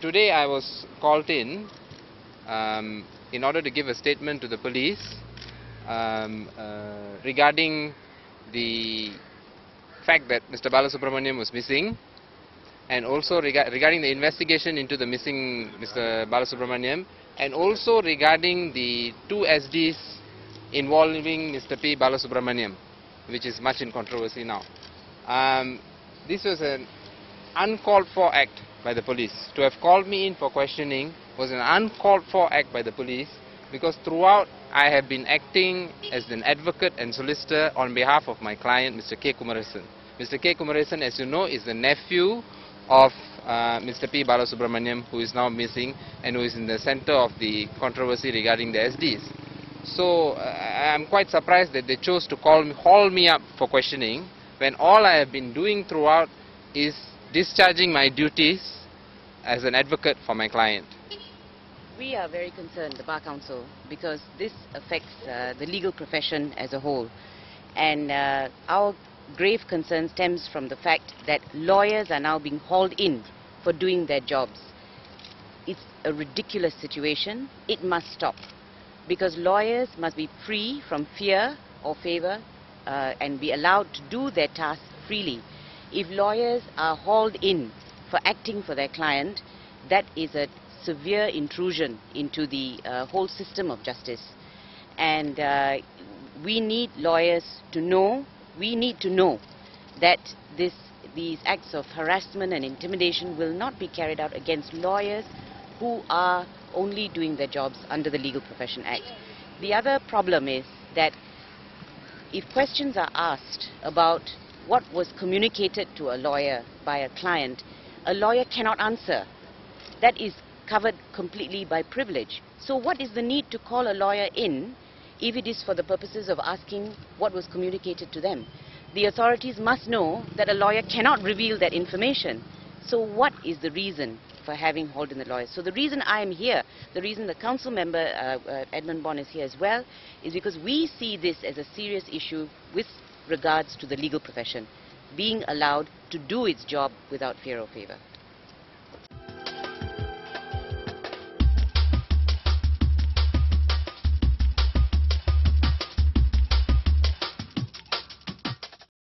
Today I was called in order to give a statement to the police regarding the fact that Mr. Balasubramaniam was missing, and also regarding the investigation into the missing Mr. Balasubramaniam, and also regarding the two SDs involving Mr. P Balasubramaniam, which is much in controversy now. This was an uncalled for act by the police. To have called me in for questioning was an uncalled for act by the police, because throughout I have been acting as an advocate and solicitor on behalf of my client, Mr. K. Kumarasan. Mr. K. Kumarasan, as you know, is the nephew of Mr. P. Balasubramaniam, who is now missing and who is in the center of the controversy regarding the SDs. So I am quite surprised that they chose to haul me up for questioning, when all I have been doing throughout is discharging my duties as an advocate for my client. We are very concerned, the Bar Council, because this affects the legal profession as a whole. And our grave concern stems from the fact that lawyers are now being hauled in for doing their jobs. It's a ridiculous situation. It must stop, because lawyers must be free from fear or favor and be allowed to do their tasks freely. If lawyers are hauled in for acting for their client, that is a severe intrusion into the whole system of justice. And we need lawyers to know, that these acts of harassment and intimidation will not be carried out against lawyers who are only doing their jobs under the Legal Profession Act. The other problem is that if questions are asked about what was communicated to a lawyer by a client, a lawyer cannot answer. That is covered completely by privilege. So what is the need to call a lawyer in if it is for the purposes of asking what was communicated to them? The authorities must know that a lawyer cannot reveal that information. So what is the reason for having hauled in the lawyers? So the reason I am here, the reason the council member Edmund Bond is here as well, is because we see this as a serious issue with regards to the legal profession being allowed to do its job without fear or favor.